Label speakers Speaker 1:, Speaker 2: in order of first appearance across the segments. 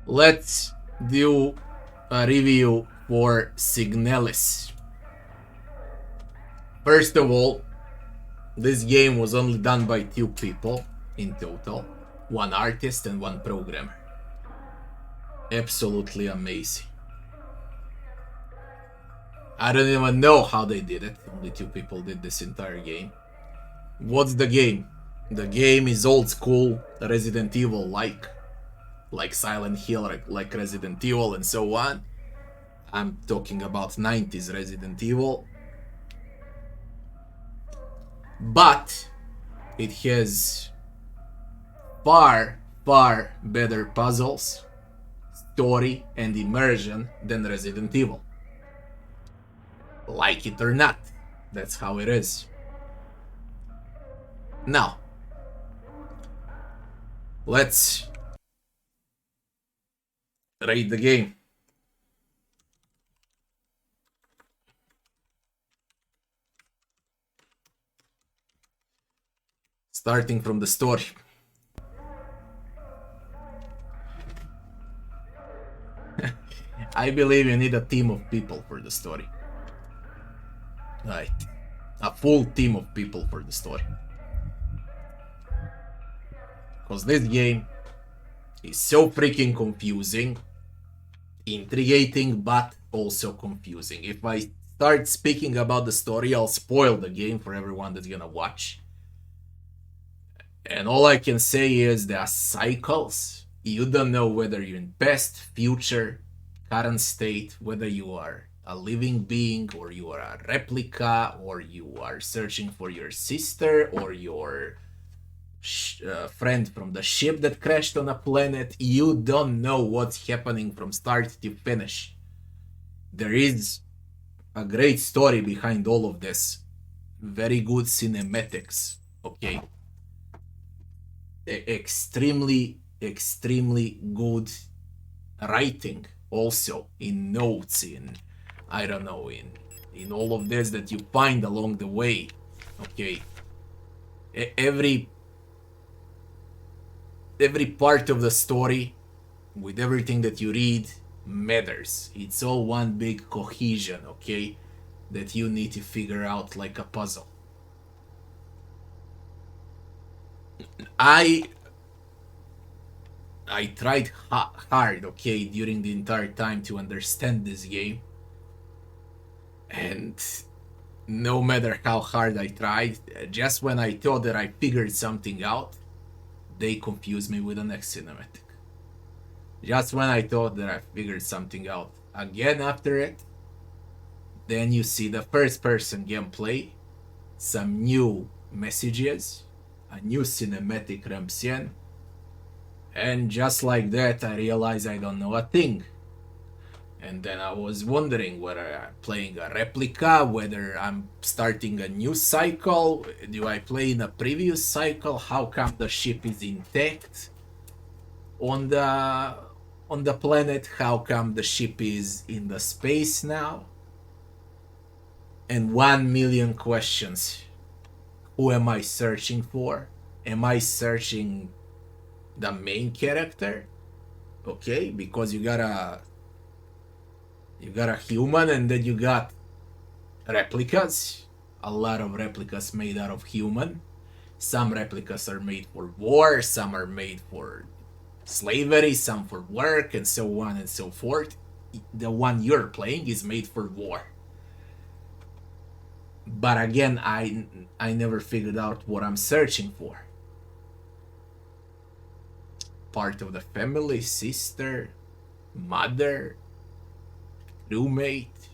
Speaker 1: Let's do a review for Signalis. First of all, this game was only done by 2 people in total, 1 artist and 1 programmer. Absolutely amazing. I don't even know how they did it. Only 2 people did this entire game. What's the game? The game is old school Resident Evil like Silent Hill, like Resident Evil and so on. I'm talking about 90's Resident Evil. But it has far better puzzles, story and immersion than Resident Evil. Like it or not, that's how it is. Now, let's rate the game. Starting from the story. I believe you need a team of people for the story. Right. A full team of people for the story. Because this game is so freaking confusing, intriguing, but also confusing. If I start speaking about the story, I'll spoil the game for everyone that's gonna watch. And all I can say is there are cycles. You don't know whether you're in past, future, current state, whether you are a living being or you are a replica or you are searching for your sister or your friend from the ship that crashed on a planet. You don't know what's happening from start to finish. There is a great story behind all of this. Very good cinematics. Okay. Extremely good writing also in notes, in I don't know, in all of this that you find along the way. Okay, every part of the story with everything that you read matters. It's all one big cohesion, okay, that you need to figure out like a puzzle. I tried hard, okay, during the entire time to understand this game, and no matter how hard I tried, just when I thought that I figured something out, they confused me with the next cinematic. Just when I thought that I figured something out again after it, then you see the first person gameplay, some new messages, a new cinematic Ramsien, and just like that I realized I don't know a thing. And then I was wondering whether I'm playing a Replika, whether I'm starting a new cycle, do I play in a previous cycle, how come the ship is intact on the planet, how come the ship is in the space now, and 1 million questions. Who am I searching for? Am I searching the main character? Okay, because you got a human and then you got replicas. A lot of replicas made out of human. Some replicas are made for war, some are made for slavery, some for work, and so on and so forth. The one you're playing is made for war. But again, I never figured out what I'm searching for. Part of the family, sister, mother, roommate.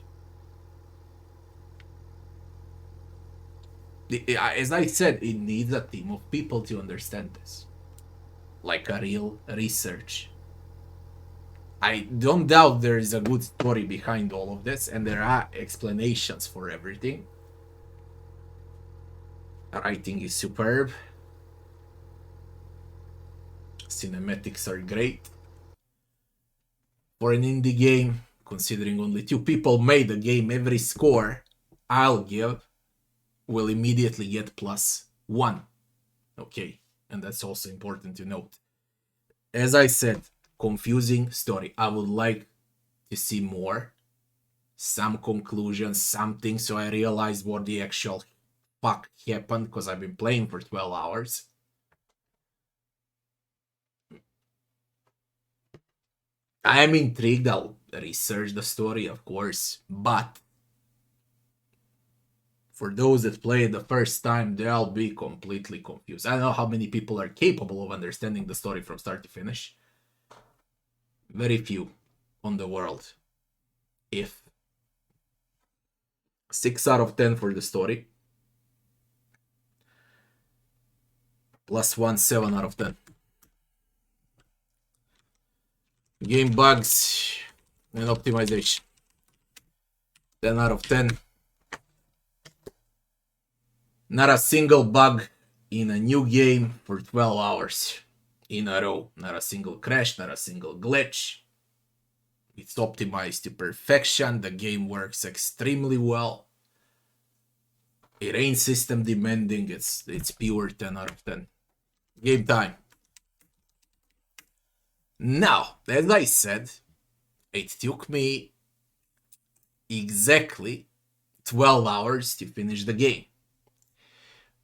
Speaker 1: As I said, it needs a team of people to understand this. Like a real research. I don't doubt there is a good story behind all of this, and there are explanations for everything. Writing is superb. Cinematics are great. For an indie game, considering only 2 people made the game, every score I'll give will immediately get +1. Okay, and that's also important to note. As I said, confusing story. I would like to see more, some conclusions, something, so I realized what the actual fuck happened, because I've been playing for 12 hours. I am intrigued. I'll research the story, of course, but for those that play it the first time, they'll be completely confused. I don't know how many people are capable of understanding the story from start to finish. Very few on the world. If 6 out of 10 for the story, plus 1, 7 out of 10. Game bugs and optimization, 10 out of 10. Not a single bug in a new game for 12 hours in a row. Not a single crash, not a single glitch. It's optimized to perfection. The game works extremely well. It ain't system demanding. It's pure 10 out of 10. Game time. Now, as I said, it took me exactly 12 hours to finish the game,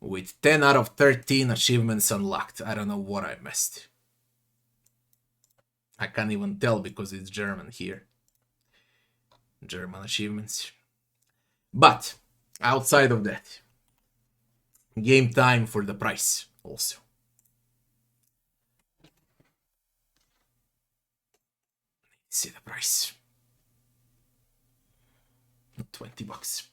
Speaker 1: with 10 out of 13 achievements unlocked. I don't know what I missed. I can't even tell because it's German here. German achievements. But outside of that, game time for the price also. See the price. $20.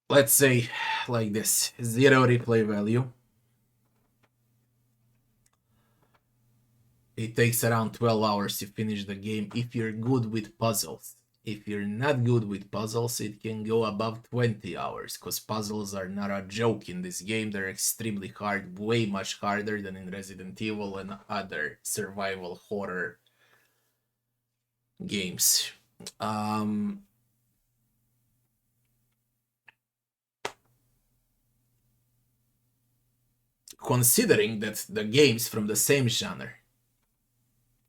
Speaker 1: Let's say like this, 0 replay value. It takes around 12 hours to finish the game if you're good with puzzles. If you're not good with puzzles, it can go above 20 hours, because puzzles are not a joke in this game. They're extremely hard, way much harder than in Resident Evil and other survival horror games. Considering that the games from the same genre,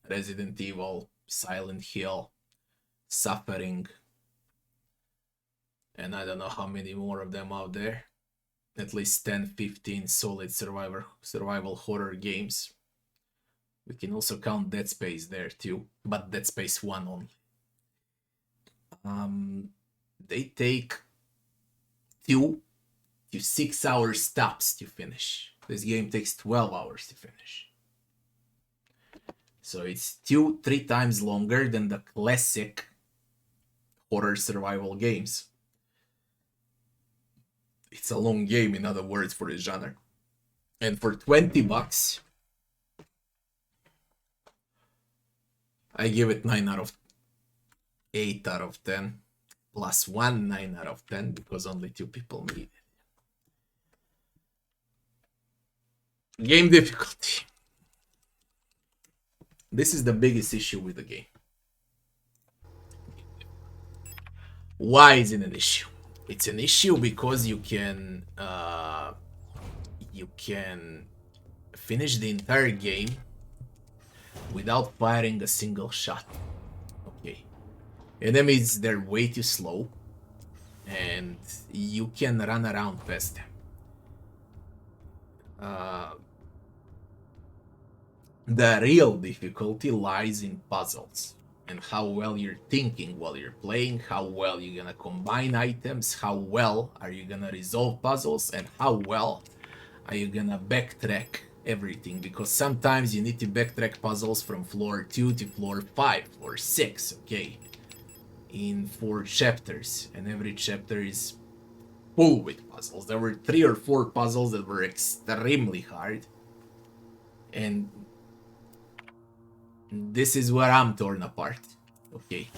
Speaker 1: Resident Evil, Silent Hill, Suffering, and I don't know how many more of them out there, at least 10, 15 solid survival horror games. We can also count Dead Space there too, but Dead Space 1 only. They take 2 to 6 hours stops to finish. This game takes 12 hours to finish. So it's 2-3 times longer than the classic horror survival games. It's a long game, in other words, for this genre. And for $20, I give it 9 out of 8 out of 10. Plus 1, 9 out of 10, because only 2 people need it. Game difficulty. This is the biggest issue with the game. Why is it an issue? It's an issue because you can finish the entire game without firing a single shot. Okay. Enemies, they're way too slow, and you can run around past them. The real difficulty lies in puzzles and how well you're thinking while you're playing, how well you're gonna combine items, how well are you gonna resolve puzzles, and how well are you gonna backtrack everything, because sometimes you need to backtrack puzzles from floor 2 to floor 5 or 6, okay, in 4 chapters, and every chapter is full with puzzles. There were 3 or 4 puzzles that were extremely hard, and this is where I'm torn apart. Okay.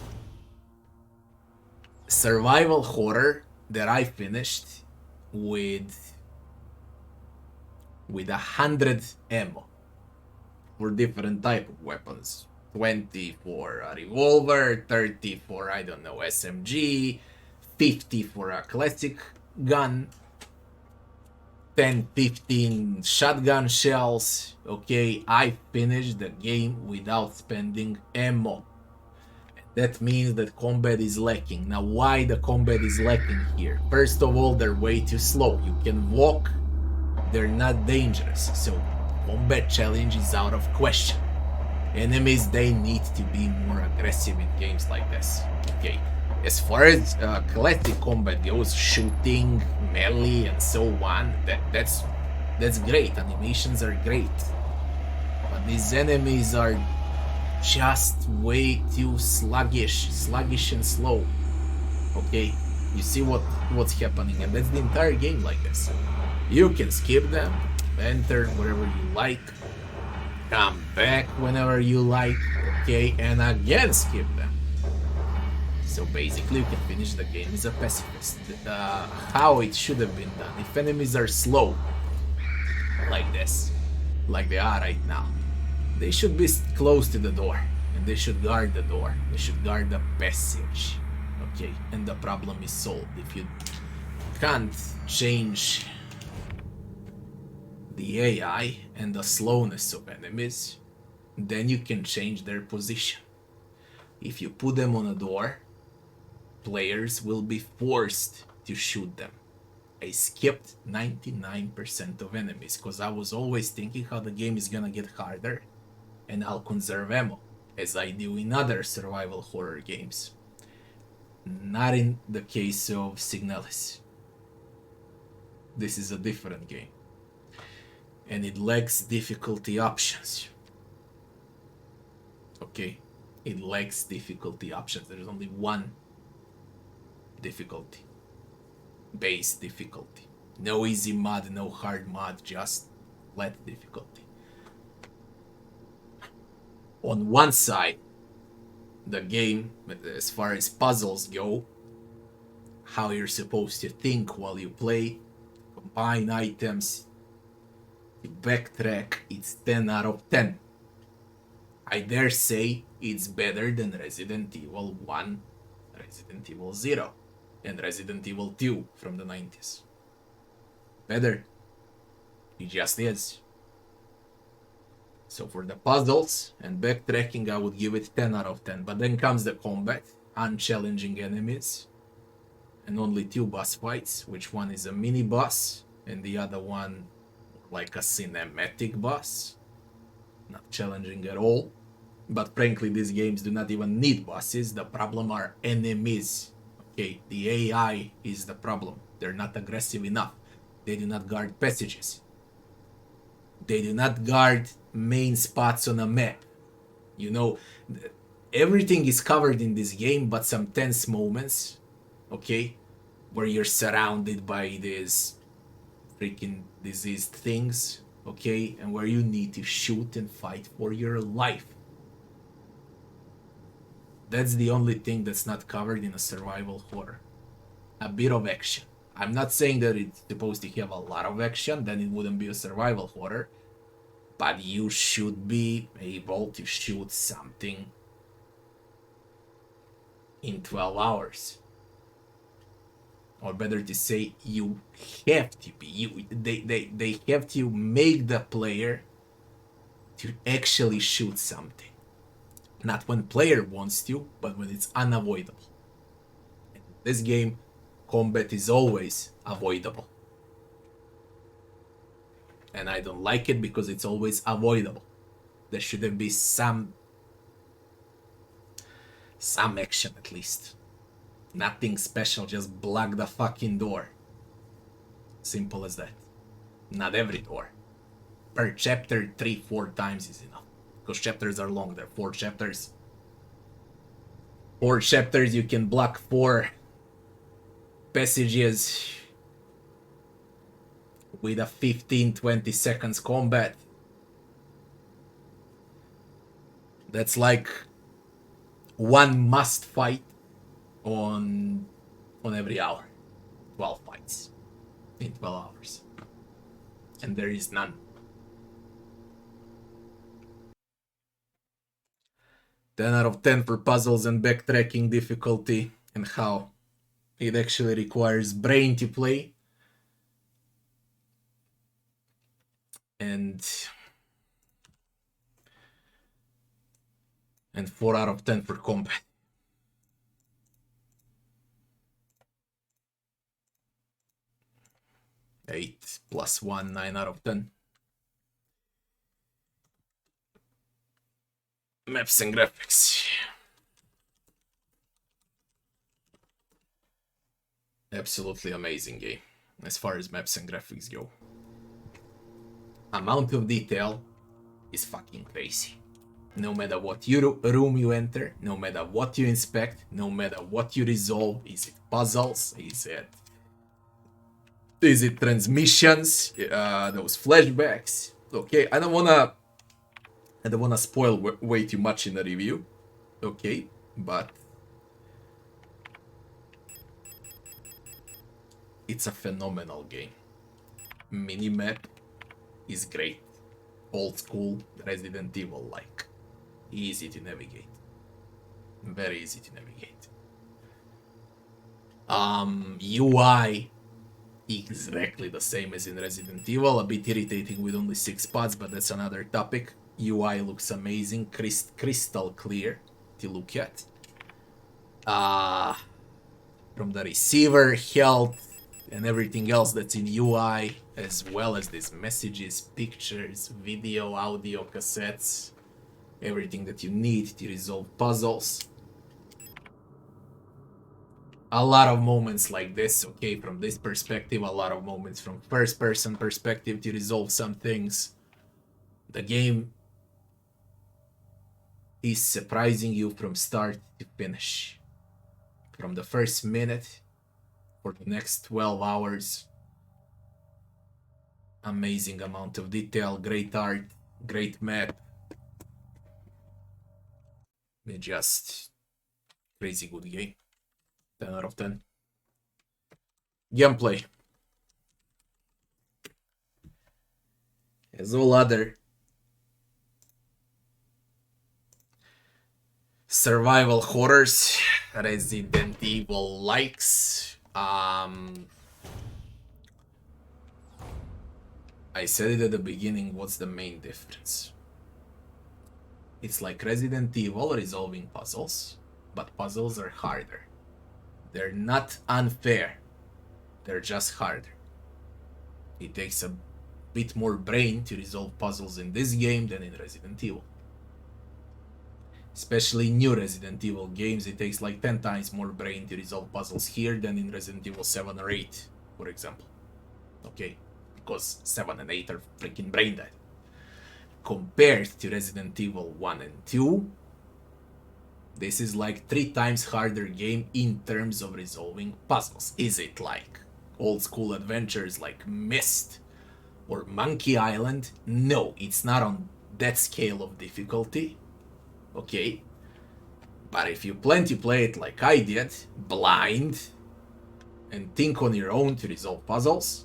Speaker 1: Survival horror that I finished with 100 ammo for different type of weapons. 20 for a revolver, 30 for, I don't know, SMG, 50 for a classic gun. 10, 15 shotgun shells. Okay, I finished the game without spending ammo. That means that combat is lacking. Now, why the combat is lacking here? First of all, they're way too slow. You can walk, they're not dangerous, so combat challenge is out of question. Enemies, they need to be more aggressive in games like this. Okay, as far as classic combat goes, shooting, melee, and so on, that's great. Animations are great, but these enemies are just way too sluggish and slow. Okay, you see what's happening, and that's the entire game like this. You can skip them, enter wherever you like, come back whenever you like, okay, and again skip them. So basically you can finish the game as a pacifist. How it should have been done. If enemies are slow, like this, like they are right now, they should be close to the door, and they should guard the door. They should guard the passage, okay, and the problem is solved. If you can't change the AI and the slowness of enemies, then you can change their position. If you put them on a door, players will be forced to shoot them. I skipped 99% of enemies because I was always thinking how the game is gonna get harder and I'll conserve ammo, as I do in other survival horror games. Not in the case of Signalis. This is a different game, and it lacks difficulty options. Okay, it lacks difficulty options. There's only one difficulty, base difficulty. No easy mod, no hard mod, just flat difficulty. On one side, the game, as far as puzzles go, how you're supposed to think while you play, combine items, you backtrack, it's 10 out of 10. I dare say it's better than Resident Evil 1, Resident Evil 0, and Resident Evil 2 from the 90's. Better. It just is. So for the puzzles and backtracking, I would give it 10 out of 10. But then comes the combat, unchallenging enemies, and only 2 boss fights, which one is a mini boss, and the other one like a cinematic boss. Not challenging at all. But frankly, these games do not even need bosses. The problem are enemies. Okay, the AI is the problem. They're not aggressive enough. They do not guard passages. They do not guard main spots on a map. You know, everything is covered in this game, but some tense moments, okay, where you're surrounded by these freaking diseased things, okay, and where you need to shoot and fight for your life. That's the only thing that's not covered in a survival horror. A bit of action. I'm not saying that it's supposed to have a lot of action, then it wouldn't be a survival horror. But you should be able to shoot something in 12 hours. Or better to say, you have to be. They have to make the player to actually shoot something. Not when player wants to, but when it's unavoidable. In this game, combat is always avoidable. And I don't like it because it's always avoidable. There shouldn't be some action at least. Nothing special, just block the fucking door. Simple as that. Not every door. Per chapter, 3-4 times is enough. Because chapters are long, there are 4 chapters. 4 chapters, you can block 4 passages with a 15-20 seconds combat. That's like one must fight on every hour. 12 fights in 12 hours. And there is none. 10 out of 10 for puzzles and backtracking difficulty, and how it actually requires brain to play. and 4 out of 10 for combat. Eight plus 1, 9 out of 10. Maps and graphics. Absolutely amazing game as far as maps and graphics go. Amount of detail is fucking crazy. No matter what room you enter, no matter what you inspect, no matter what you resolve, is it puzzles, is it transmissions, those flashbacks. Okay, I don't wanna spoil way too much in the review. Okay, but it's a phenomenal game. Minimap is great. Old school Resident Evil like. Easy to navigate. Very easy to navigate. UI exactly the same as in Resident Evil. A bit irritating with only 6 spots, but that's another topic. UI looks amazing, crystal clear to look at. From the receiver, health, and everything else that's in UI, as well as these messages, pictures, video, audio, cassettes, everything that you need to resolve puzzles. A lot of moments like this, okay, from this perspective, a lot of moments from first-person perspective to resolve some things. The game is surprising you from start to finish. From the first minute for the next 12 hours. Amazing amount of detail, great art, great map. Just crazy good game. 10 out of 10. Gameplay. As all other survival horrors, Resident Evil likes. I said it at the beginning, what's the main difference? It's like Resident Evil resolving puzzles, but puzzles are harder. They're not unfair, they're just harder. It takes a bit more brain to resolve puzzles in this game than in Resident Evil. Especially new Resident Evil games, it takes like 10 times more brain to resolve puzzles here than in Resident Evil 7 or 8, for example. Okay, because 7 and 8 are freaking brain dead. Compared to Resident Evil 1 and 2, this is like 3 times harder game in terms of resolving puzzles. Is it like old school adventures like Myst or Monkey Island? No, it's not on that scale of difficulty. Okay, but if you plan to play it like I did, blind, and think on your own to resolve puzzles,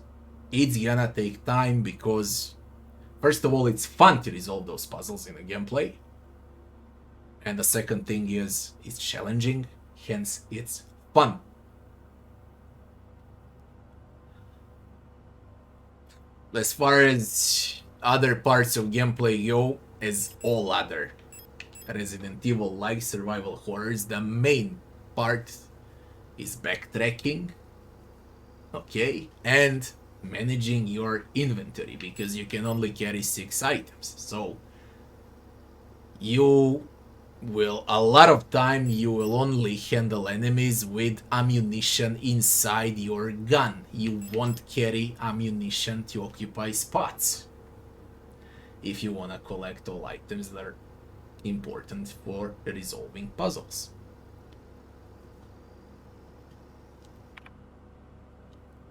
Speaker 1: it's gonna take time because, first of all, it's fun to resolve those puzzles in the gameplay. And the second thing is, it's challenging, hence it's fun. As far as other parts of gameplay go, as all other Resident Evil like survival horrors, the main part is backtracking, okay, and managing your inventory, because you can only carry 6 items. So you will, a lot of time, you will only handle enemies with ammunition inside your gun. You won't carry ammunition to occupy spots if you want to collect all items that are important for resolving puzzles.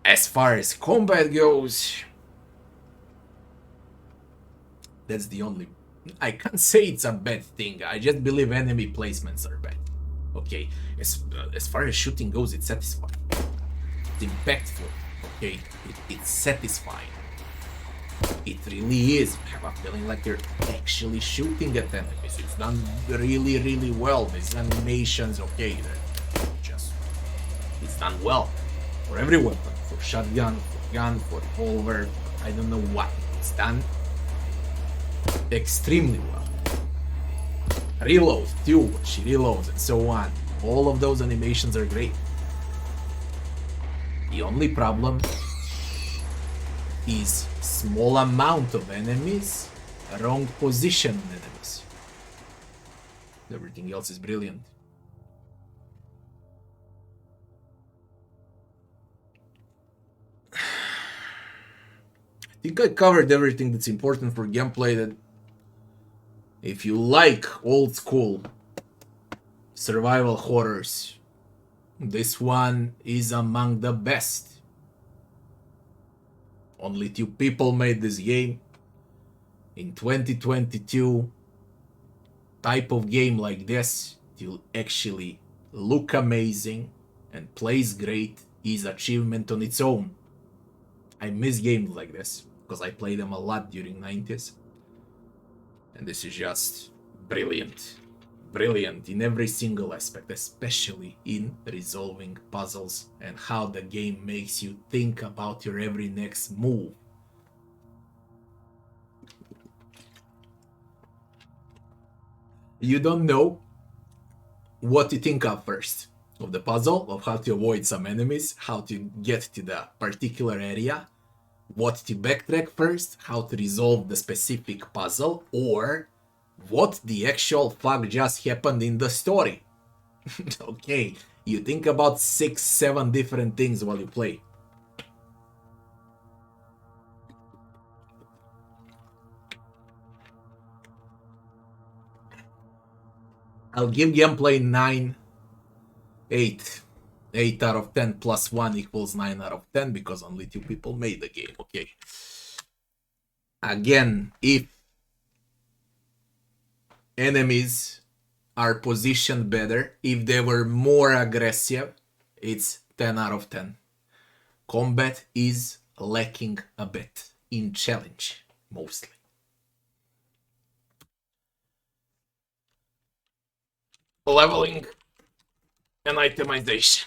Speaker 1: As far as combat goes, that's the only... I can't say it's a bad thing, I just believe enemy placements are bad. Okay, as far as shooting goes, it's satisfying. It's impactful, okay? It's satisfying. It really is. I have a feeling like you're actually shooting at enemies. It's done really, really well. These animations, okay, it's done well. For every weapon, for shotgun, for gun, for revolver, I don't know what. It's done extremely well. Reload too, she reloads and so on. All of those animations are great. The only problem is small amount of enemies, wrong position on enemies. Everything else is brilliant. I think I covered everything that's important for gameplay. That if you like old school survival horrors, this one is among the best. Only 2 people made this game. In 2022, type of game like this to actually look amazing and plays great is achievement on its own. I miss games like this because I played them a lot during 90's. And this is just brilliant. Brilliant in every single aspect, especially in resolving puzzles and how the game makes you think about your every next move. You don't know what to think of first. Of the puzzle, of how to avoid some enemies, how to get to the particular area, what to backtrack first, how to resolve the specific puzzle, or what the actual fuck just happened in the story. Okay, you think about 6-7 different things while you play. I'll give gameplay 8 out of 10 plus 1 equals 9 out of 10 because only 2 people made the game, okay? Again, if enemies are positioned better, if they were more aggressive, it's 10 out of 10. Combat is lacking a bit in challenge, mostly. Leveling and itemization.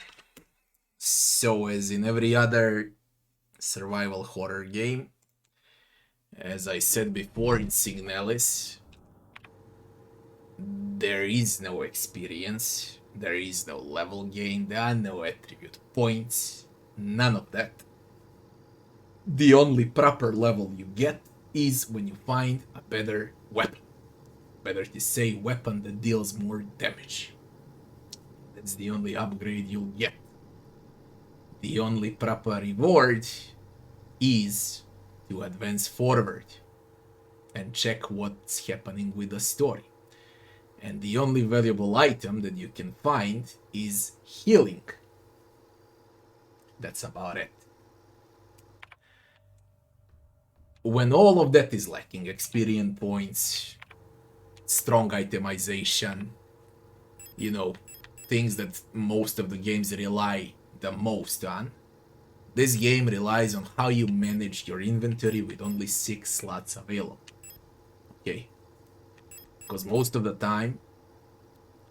Speaker 1: So as in every other survival horror game, as I said before in Signalis, there is no experience, there is no level gain, there are no attribute points, none of that. The only proper level you get is when you find a better weapon. Better to say weapon that deals more damage. That's the only upgrade you'll get. The only proper reward is to advance forward and check what's happening with the story. And the only valuable item that you can find is healing. That's about it. When all of that is lacking, experience points, strong itemization, you know, things that most of the games rely the most on, this game relies on how you manage your inventory with only 6 slots available. Okay? Because most of the time,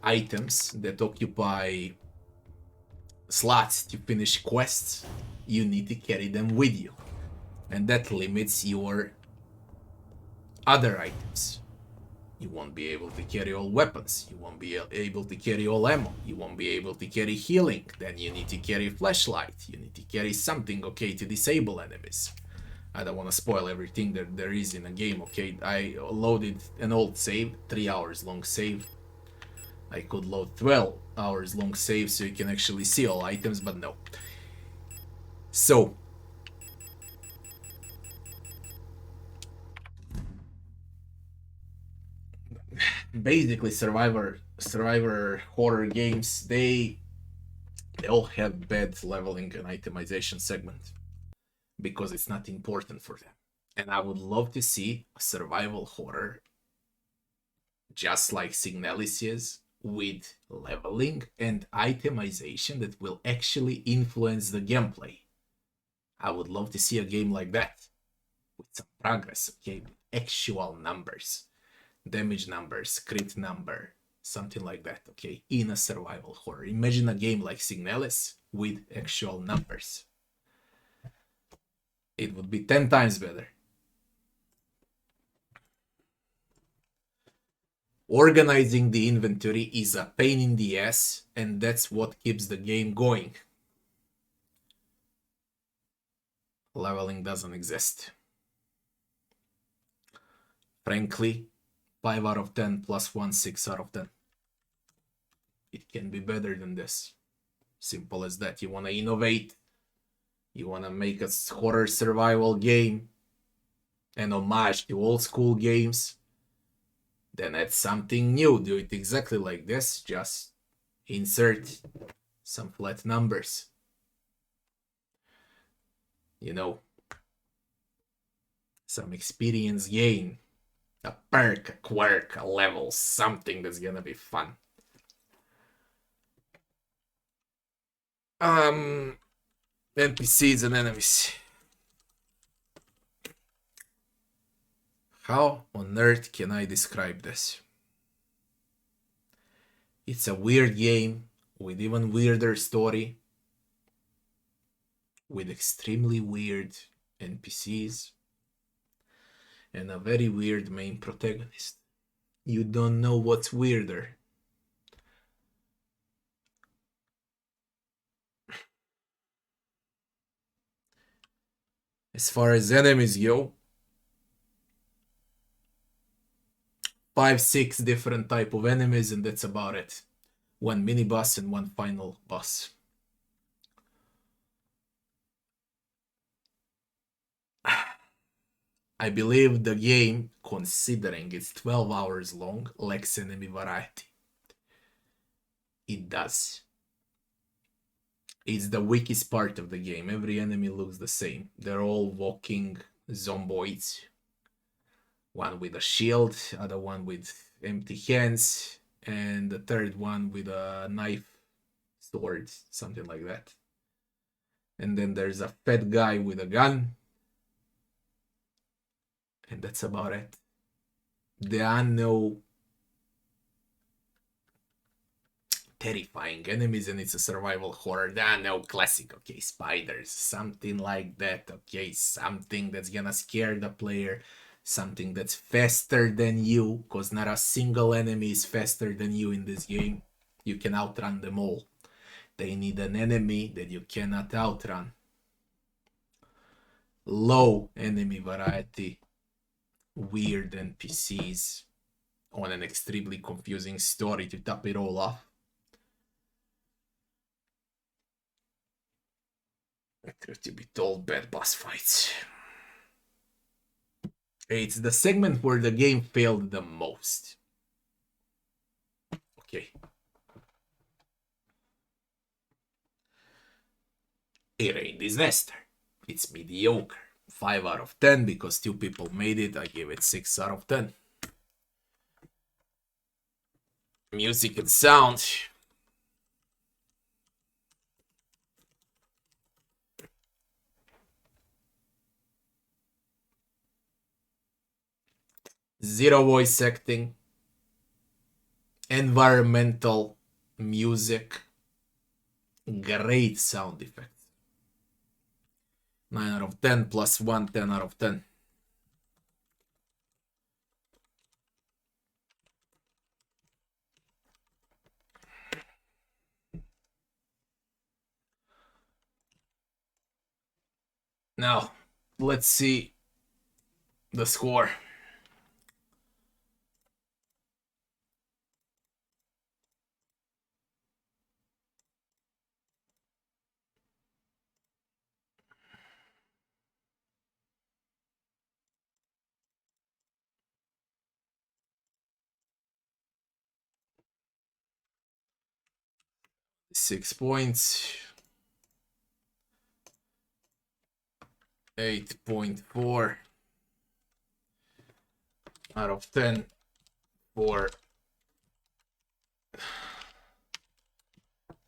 Speaker 1: items that occupy slots to finish quests, you need to carry them with you. And that limits your other items. You won't be able to carry all weapons. You won't be able to carry all ammo. You won't be able to carry healing. Then you need to carry a flashlight. You need to carry something, okay, to disable enemies. I don't want to spoil everything that there is in a game, okay? I loaded an old save, 3 hours long save. I could load 12 hours long save so you can actually see all items, but no. So, basically survivor horror games, they all have bad leveling and itemization segment because it's not important for them. And I would love to see a survival horror just like Signalis is, with leveling and itemization that will actually influence the gameplay. I would love to see a game like that with some progress, okay, with actual numbers, damage numbers, crit number, something like that, okay, in a survival horror. Imagine a game like Signalis with actual numbers. It would be 10 times better. Organizing the inventory is a pain in the ass, and that's what keeps the game going. Leveling doesn't exist. Frankly, 5 out of 10 plus 1, 6 out of 10. It can be better than this. Simple as that. You want to innovate, you want to make a horror survival game, an homage to old school games, then add something new. Do it exactly like this, just insert some flat numbers. You know, some experience gain, a perk, a quirk, a level, something that's gonna be fun. NPCs and enemies. How on earth can I describe this? It's a weird game with even weirder story, with extremely weird NPCs, and a very weird main protagonist. You don't know what's weirder. As far as enemies go, 5, 6 different type of enemies, and that's about it. One mini boss and one final boss. I believe the game, considering it's 12 hours long, lacks enemy variety. It does. It's the weakest part of the game. Every enemy looks the same. They're all walking zomboids. One with a shield, other one with empty hands, and the third one with a knife, sword, something like that. And then there's a fat guy with a gun. And that's about it. There are no terrifying enemies, and it's a survival horror. There are no classic, okay, spiders, something like that, okay, something that's gonna scare the player, something that's faster than you, because not a single enemy is faster than you in this game. You can outrun them all. They need an enemy that you cannot outrun. Low enemy variety, weird NPCs, on an extremely confusing story to top it all off. Truth to be told, bad boss fights. It's the segment where the game failed the most. Okay. It ain't disaster. It's mediocre. 5 out of 10 because 2 people made it. I give it 6 out of 10. Music and sound. Zero voice acting. Environmental music. Great sound effects. 9 out of 10 plus 1, 10 out of 10. Now, let's see the score. Six points. 8.4 out of 10 for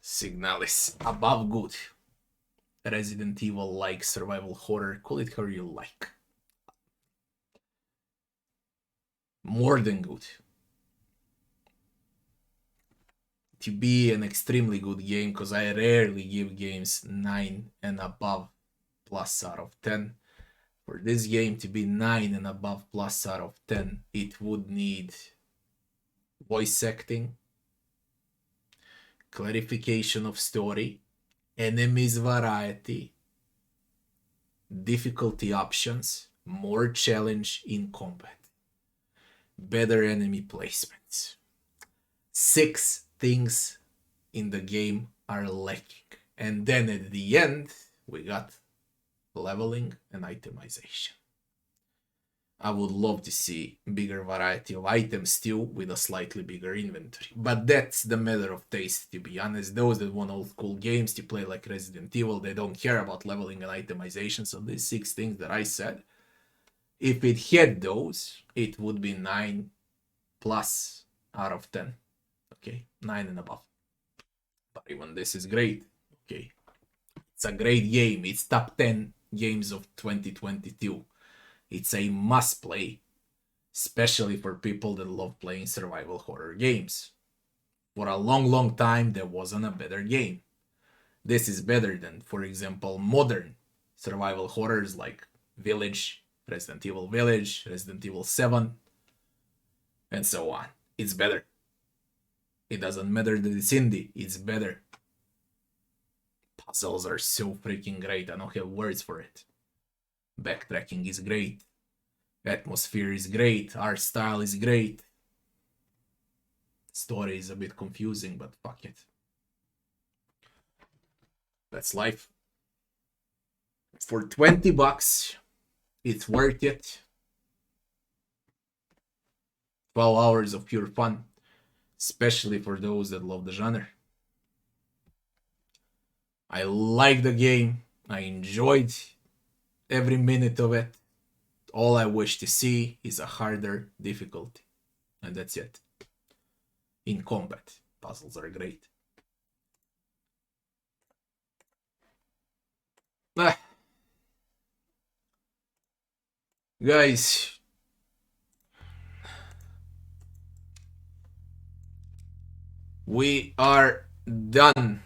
Speaker 1: Signalis. Above good. Resident Evil like survival horror. Call it how you like. More than good. To be an extremely good game, because I rarely give games 9 and above plus out of 10. For this game to be 9 and above plus out of 10, it would need voice acting, clarification of story, enemies variety, difficulty options, more challenge in combat, better enemy placements. 6 things in the game are lacking. And then at the end, we got leveling and itemization. I would love to see bigger variety of items still with a slightly bigger inventory. But that's the matter of taste, to be honest. Those that want old school games to play like Resident Evil, they don't care about leveling and itemization. So these 6 things that I said, if it had those, it would be 9 plus out of 10. Okay, 9 and above. But even this is great. Okay, it's a great game. It's top 10 games of 2022. It's a must play, especially for people that love playing survival horror games. For a long time, there wasn't a better game. This is better than, for example, modern survival horrors like Village, Resident Evil Village, Resident Evil 7, and so on. It's better. It doesn't matter that it's indie, it's better. Puzzles are so freaking great, I don't have words for it. Backtracking is great. Atmosphere is great. Art style is great. Story is a bit confusing, but fuck it. That's life. For 20 bucks, it's worth it. 12 hours of pure fun, especially for those that love the genre. I like the game. I enjoyed every minute of it. All I wish to see is a harder difficulty. And that's it. In combat, puzzles are great. Guys, we are done.